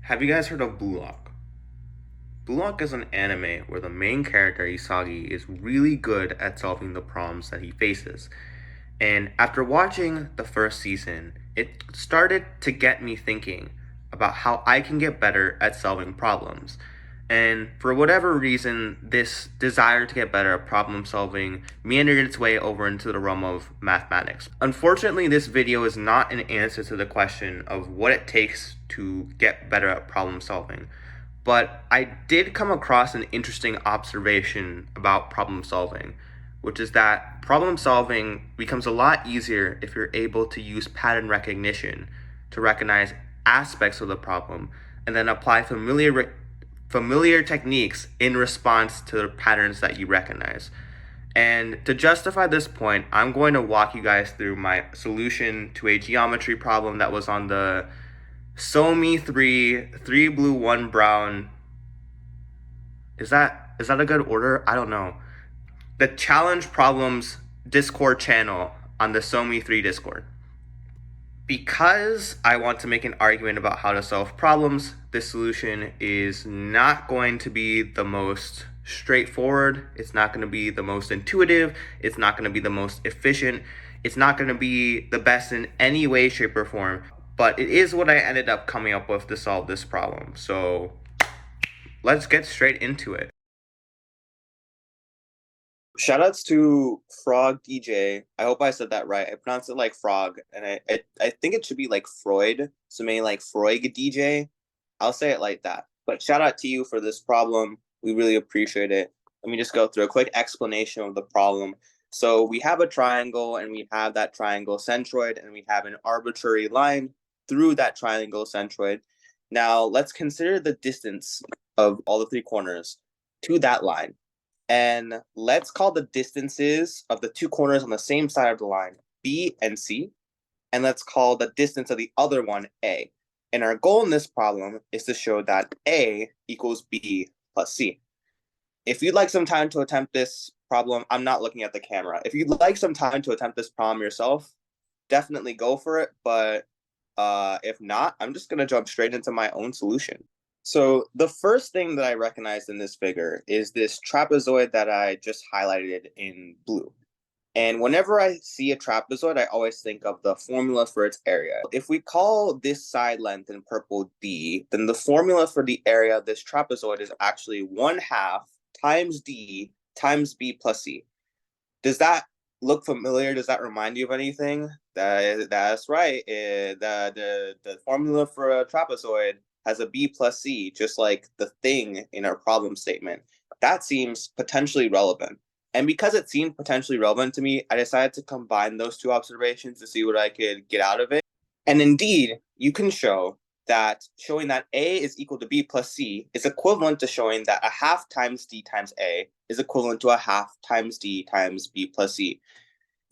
Have you guys heard of Blue Lock? Blue Lock is an anime where the main character, Isagi, is really good at solving the problems that he faces. And after watching the first season, it started to get me thinking about how I can get better at solving problems. And for whatever reason, this desire to get better at problem solving meandered its way over into the realm of mathematics. Unfortunately, this video is not an answer to the question of what it takes to get better at problem solving. But I did come across an interesting observation about problem solving, which is that problem solving becomes a lot easier if you're able to use pattern recognition to recognize aspects of the problem and then apply familiar techniques in response to the patterns that you recognize. And to justify this point, I'm going to walk you guys through my solution to a geometry problem that was on the SoMe 3 blue, 1 brown. Is that a good order? I don't know. The challenge problems Discord channel on the SoMe 3 Discord. Because I want to make an argument about how to solve problems, this solution is not going to be the most straightforward. It's not going to be the most intuitive. It's not going to be the most efficient. It's not going to be the best in any way, shape, or form. But it is what I ended up coming up with to solve this problem. So let's get straight into it. Shoutouts to Frog DJ. I hope I said that right. I pronounced it like Frog, and I think it should be like Freud. So maybe like Freud DJ. I'll say it like that. But shout out to you for this problem. We really appreciate it. Let me just go through a quick explanation of the problem. So we have a triangle, and we have that triangle centroid, and we have an arbitrary line through that triangle centroid. Now let's consider the distance of all the three corners to that line. And let's call the distances of the two corners on the same side of the line B and C. And let's call the distance of the other one A. And our goal in this problem is to show that A equals B plus C. If you'd like some time to attempt this problem, I'm not looking at the camera. If you'd like some time to attempt this problem yourself, definitely go for it. But if not, I'm just going to jump straight into my own solution. So the first thing that I recognized in this figure is this trapezoid that I just highlighted in blue. And whenever I see a trapezoid, I always think of the formula for its area. If we call this side length in purple D, then the formula for the area of this trapezoid is actually 1/2 times D times B plus C. Does that look familiar? Does that remind you of anything? That's right. The formula for a trapezoid has a B plus C, just like the thing in our problem statement. That seems potentially relevant. And because it seemed potentially relevant to me, I decided to combine those two observations to see what I could get out of it. And indeed, you can show that showing that A is equal to B plus C is equivalent to showing that 1/2 times D times A is equivalent to 1/2 times D times B plus C.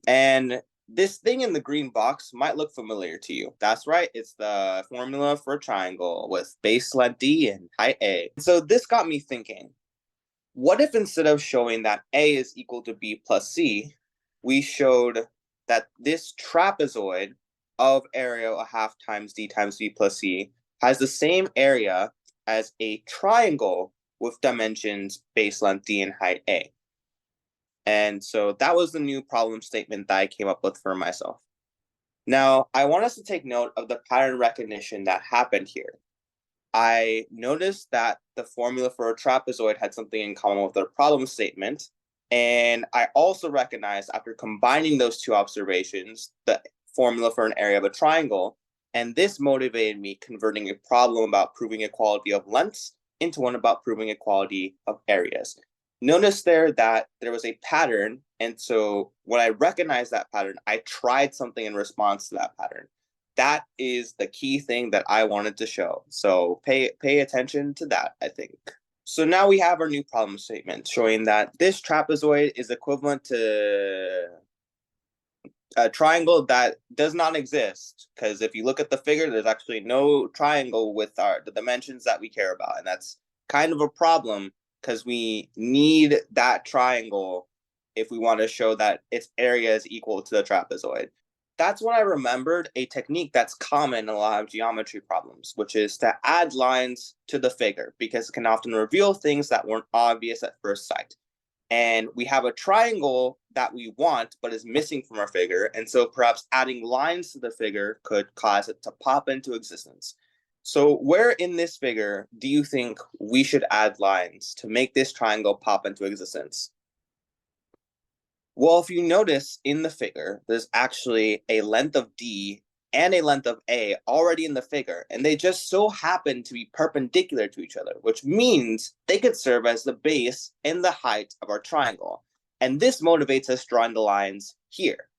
And this thing in the green box might look familiar to you. That's right, it's the formula for a triangle with base length D and height A. So this got me thinking, what if instead of showing that A is equal to B plus C, we showed that this trapezoid of area 1/2 times D times B plus C has the same area as a triangle with dimensions base length D and height A. And so that was the new problem statement that I came up with for myself. Now, I want us to take note of the pattern recognition that happened here. I noticed that the formula for a trapezoid had something in common with our problem statement. And I also recognized after combining those two observations, the formula for an area of a triangle. And this motivated me converting a problem about proving equality of lengths into one about proving equality of areas. Notice there that there was a pattern, and so when I recognized that pattern, I tried something in response to that pattern. That is the key thing that I wanted to show. So pay attention to that, I think. So now we have our new problem statement showing that this trapezoid is equivalent to a triangle that does not exist, because if you look at the figure, there's actually no triangle with the dimensions that we care about, and that's kind of a problem because we need that triangle if we want to show that its area is equal to the trapezoid. That's when I remembered a technique that's common in a lot of geometry problems, which is to add lines to the figure because it can often reveal things that weren't obvious at first sight. And we have a triangle that we want but is missing from our figure, and so perhaps adding lines to the figure could cause it to pop into existence. So where in this figure do you think we should add lines to make this triangle pop into existence? Well, if you notice in the figure, there's actually a length of D and a length of A already in the figure, and they just so happen to be perpendicular to each other, which means they could serve as the base and the height of our triangle. And this motivates us drawing the lines here.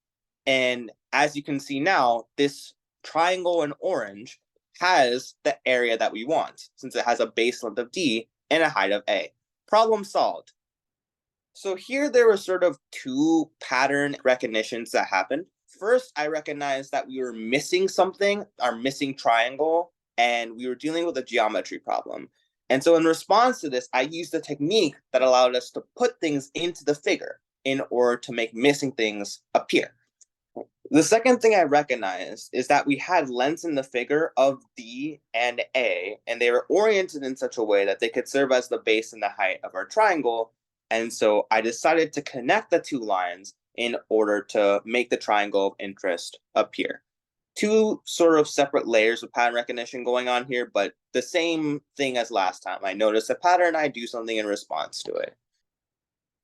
And as you can see now, this triangle in orange has the area that we want, since it has a base length of D and a height of A. Problem solved. So here there were sort of two pattern recognitions that happened. First, I recognized that we were missing something, our missing triangle, and we were dealing with a geometry problem. And so in response to this, I used a technique that allowed us to put things into the figure in order to make missing things appear. The second thing I recognized is that we had lengths in the figure of D and A, and they were oriented in such a way that they could serve as the base and the height of our triangle. And so I decided to connect the two lines in order to make the triangle of interest appear. Two sort of separate layers of pattern recognition going on here, but the same thing as last time. I notice a pattern, I do something in response to it.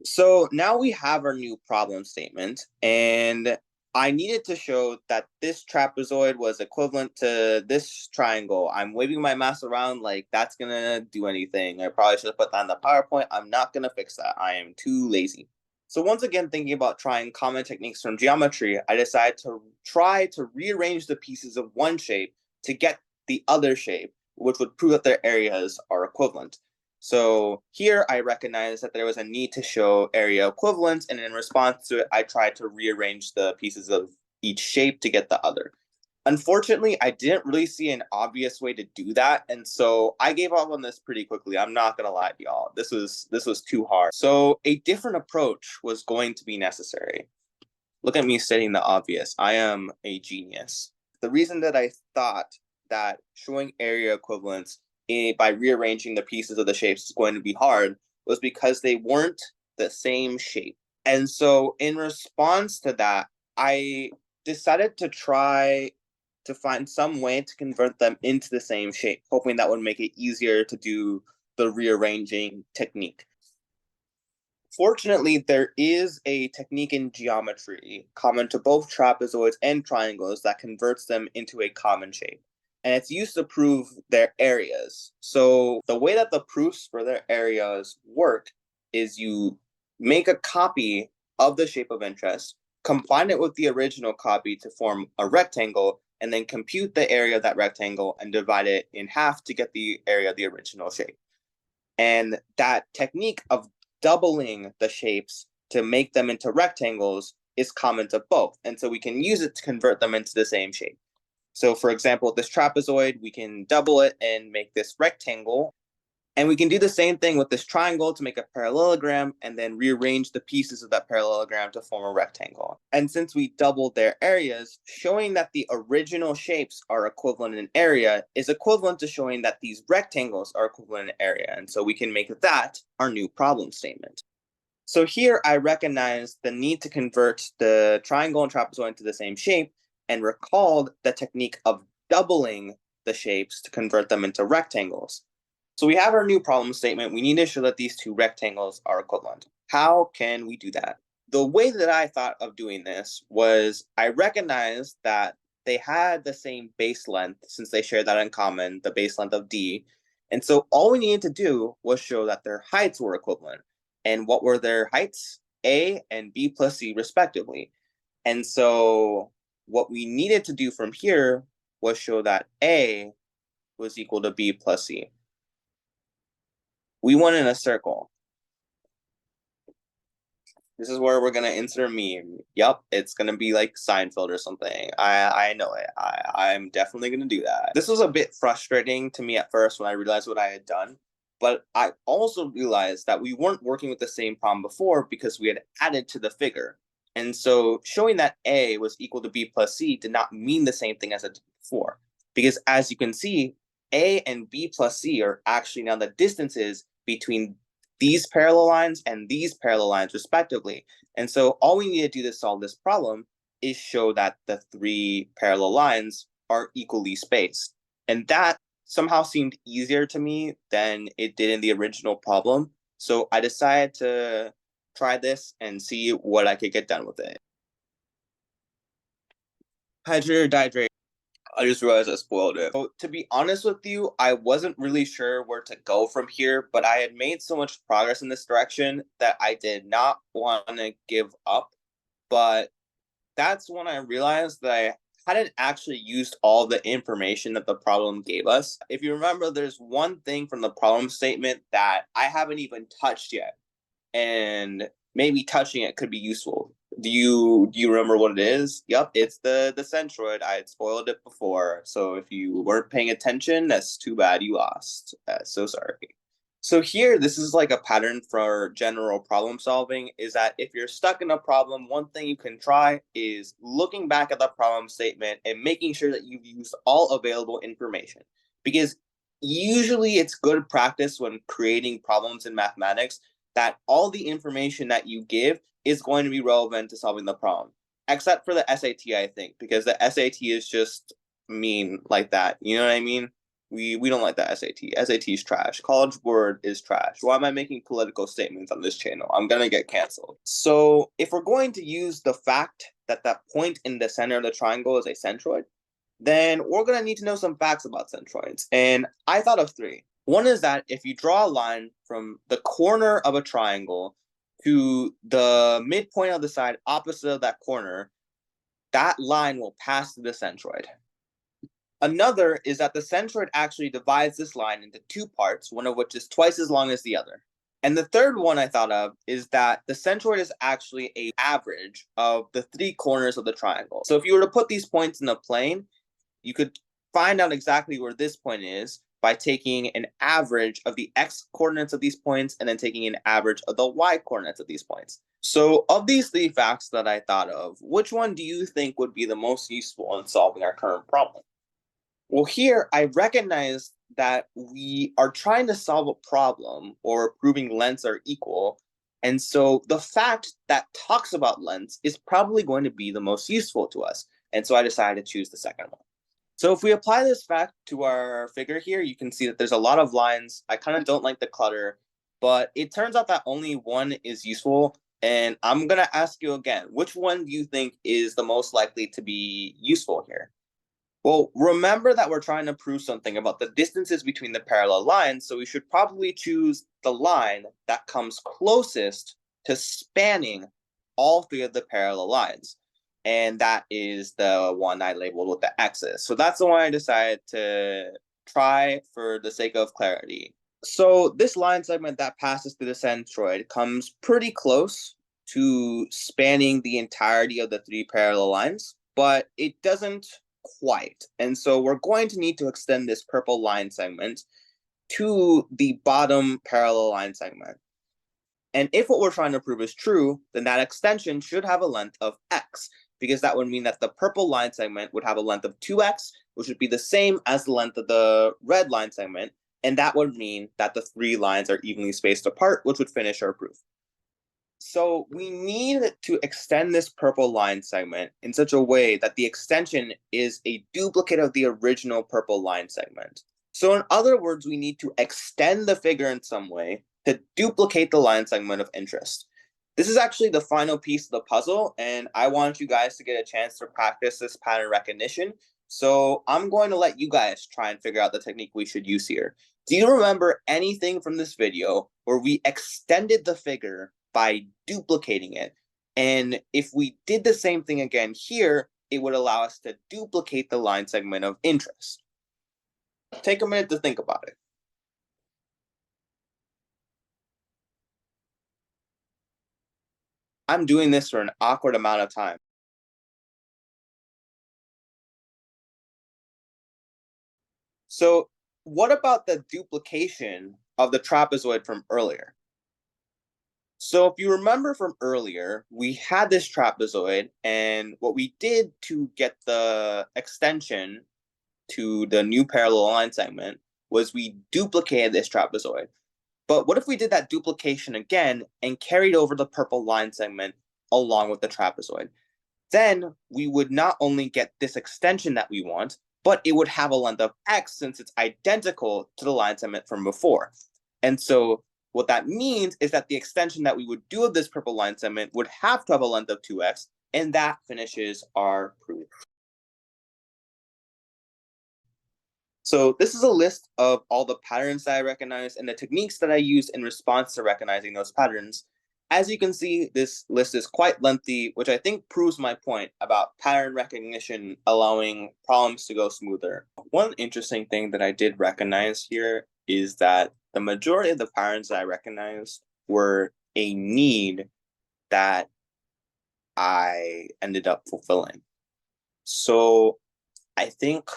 So now we have our new problem statement, and I needed to show that this trapezoid was equivalent to this triangle. I'm waving my mouse around like that's gonna do anything. I probably should have put that in the PowerPoint. I'm not gonna fix that. I am too lazy. So once again, thinking about trying common techniques from geometry, I decided to try to rearrange the pieces of one shape to get the other shape, which would prove that their areas are equivalent. So here I recognized that there was a need to show area equivalence, and in response to it, I tried to rearrange the pieces of each shape to get the other. Unfortunately, I didn't really see an obvious way to do that, and so I gave up on this pretty quickly. I'm not gonna lie to y'all. This was too hard. So a different approach was going to be necessary. Look at me stating the obvious. I am a genius. The reason that I thought that showing area equivalence by rearranging the pieces of the shapes is going to be hard was because they weren't the same shape. And so in response to that, I decided to try to find some way to convert them into the same shape, hoping that would make it easier to do the rearranging technique. Fortunately, there is a technique in geometry common to both trapezoids and triangles that converts them into a common shape. And it's used to prove their areas. So the way that the proofs for their areas work is you make a copy of the shape of interest, combine it with the original copy to form a rectangle, and then compute the area of that rectangle and divide it in half to get the area of the original shape. And that technique of doubling the shapes to make them into rectangles is common to both. And so we can use it to convert them into the same shape. So for example, this trapezoid, we can double it and make this rectangle. And we can do the same thing with this triangle to make a parallelogram and then rearrange the pieces of that parallelogram to form a rectangle. And since we doubled their areas, showing that the original shapes are equivalent in area is equivalent to showing that these rectangles are equivalent in area. And so we can make that our new problem statement. So here I recognize the need to convert the triangle and trapezoid into the same shape and recalled the technique of doubling the shapes to convert them into rectangles. So we have our new problem statement. We need to show that these two rectangles are equivalent. How can we do that? The way that I thought of doing this was I recognized that they had the same base length since they share that in common, the base length of D. And so all we needed to do was show that their heights were equivalent. And what were their heights? A and B plus C respectively. And so what we needed to do from here was show that A was equal to B plus C. We want in a circle. This is where we're gonna insert a meme. Yup, it's gonna be like Seinfeld or something. I know it. I'm definitely gonna do that. This was a bit frustrating to me at first when I realized what I had done, but I also realized that we weren't working with the same problem before because we had added to the figure. And so showing that A was equal to B plus C did not mean the same thing as it did before. Because as you can see, A and B plus C are actually now the distances between these parallel lines and these parallel lines, respectively. And so all we need to do to solve this problem is show that the three parallel lines are equally spaced. And that somehow seemed easier to me than it did in the original problem. So I decided to try this and see what I could get done with it. Hydrate. I just realized I spoiled it. So, to be honest with you, I wasn't really sure where to go from here, but I had made so much progress in this direction that I did not want to give up. But that's when I realized that I hadn't actually used all the information that the problem gave us. If you remember, there's one thing from the problem statement that I haven't even touched yet, and maybe touching it could be useful. Do you remember what it is? Yep, it's the centroid. I had spoiled it before, so if you weren't paying attention, that's too bad you lost. So sorry. So here, this is like a pattern for general problem solving, is that if you're stuck in a problem, one thing you can try is looking back at the problem statement and making sure that you've used all available information. Because usually it's good practice when creating problems in mathematics that all the information that you give is going to be relevant to solving the problem, except for the SAT, I think, because the SAT is just mean like that. You know what I mean? We don't like the SAT. SAT is trash. College Board is trash. Why am I making political statements on this channel? I'm gonna get canceled. So if we're going to use the fact that that point in the center of the triangle is a centroid, then we're gonna need to know some facts about centroids. And I thought of three. One is that if you draw a line from the corner of a triangle to the midpoint of the side opposite of that corner, that line will pass through the centroid. Another is that the centroid actually divides this line into two parts, one of which is twice as long as the other. And the third one I thought of is that the centroid is actually an average of the three corners of the triangle. So if you were to put these points in a plane, you could find out exactly where this point is by taking an average of the x coordinates of these points and then taking an average of the y coordinates of these points. So of these three facts that I thought of, which one do you think would be the most useful in solving our current problem? Well, here I recognize that we are trying to solve a problem or proving lengths are equal. And so the fact that talks about lengths is probably going to be the most useful to us. And so I decided to choose the second one. So if we apply this fact to our figure here, you can see that there's a lot of lines. I kind of don't like the clutter, but it turns out that only one is useful. And I'm going to ask you again, which one do you think is the most likely to be useful here? Well, remember that we're trying to prove something about the distances between the parallel lines, so we should probably choose the line that comes closest to spanning all three of the parallel lines. And that is the one I labeled with the x's. So that's the one I decided to try for the sake of clarity. So this line segment that passes through the centroid comes pretty close to spanning the entirety of the three parallel lines, but it doesn't quite. And so we're going to need to extend this purple line segment to the bottom parallel line segment. And if what we're trying to prove is true, then that extension should have a length of x, because that would mean that the purple line segment would have a length of 2x, which would be the same as the length of the red line segment. And that would mean that the three lines are evenly spaced apart, which would finish our proof. So we need to extend this purple line segment in such a way that the extension is a duplicate of the original purple line segment. So in other words, we need to extend the figure in some way to duplicate the line segment of interest. This is actually the final piece of the puzzle, and I want you guys to get a chance to practice this pattern recognition. So I'm going to let you guys try and figure out the technique we should use here. Do you remember anything from this video where we extended the figure by duplicating it? And if we did the same thing again here, it would allow us to duplicate the line segment of interest. Take a minute to think about it. I'm doing this for an awkward amount of time. So what about the duplication of the trapezoid from earlier? So if you remember from earlier, we had this trapezoid, and what we did to get the extension to the new parallel line segment was we duplicated this trapezoid. But what if we did that duplication again and carried over the purple line segment along with the trapezoid? Then we would not only get this extension that we want, but it would have a length of x since it's identical to the line segment from before. And so what that means is that the extension that we would do of this purple line segment would have to have a length of 2x, and that finishes our proof. So this is a list of all the patterns that I recognize and the techniques that I use in response to recognizing those patterns. As you can see, this list is quite lengthy, which I think proves my point about pattern recognition allowing problems to go smoother. One interesting thing that I did recognize here is that the majority of the patterns that I recognized were a need that I ended up fulfilling. So I think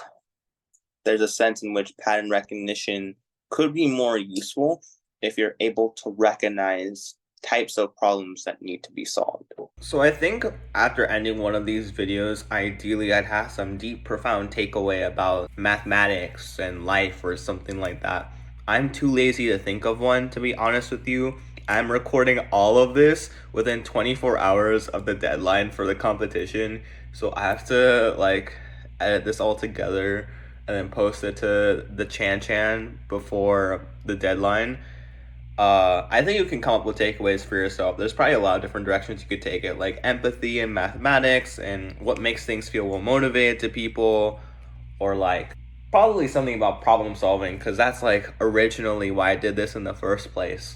there's a sense in which pattern recognition could be more useful if you're able to recognize types of problems that need to be solved. So I think after ending one of these videos, ideally I'd have some deep, profound takeaway about mathematics and life or something like that. I'm too lazy to think of one, to be honest with you. I'm recording all of this within 24 hours of the deadline for the competition, so I have to edit this all together and then post it to the Chan before the deadline. I think you can come up with takeaways for yourself. There's probably a lot of different directions you could take it, like empathy and mathematics and what makes things feel well motivated to people, or like probably something about problem solving, because that's like originally why I did this in the first place.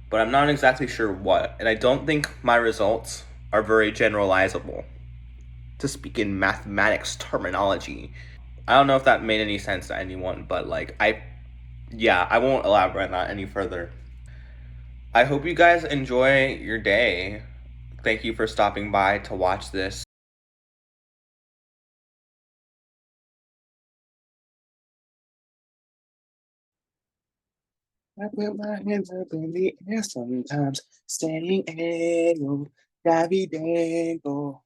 But I'm not exactly sure what, and I don't think my results are very generalizable, to speak in mathematics terminology. I don't know if that made any sense to anyone, but I won't elaborate on that any further. I hope you guys enjoy your day. Thank you for stopping by to watch this. I put my hands up in the air sometimes, standing ego, Davidengo.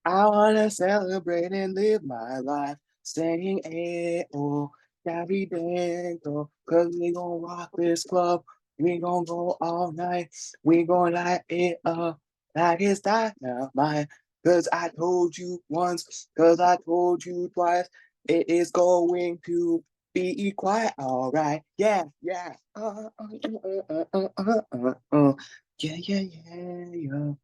I wanna celebrate and live my life, standing ego, Davidengo. Cause we gon' rock this club, we gon' go all night, we gon' light it up like it's dynamite. Cause I told you once, cause I told you twice, it is going to be quite alright. Yeah, yeah. Yeah, yeah, yeah, yeah.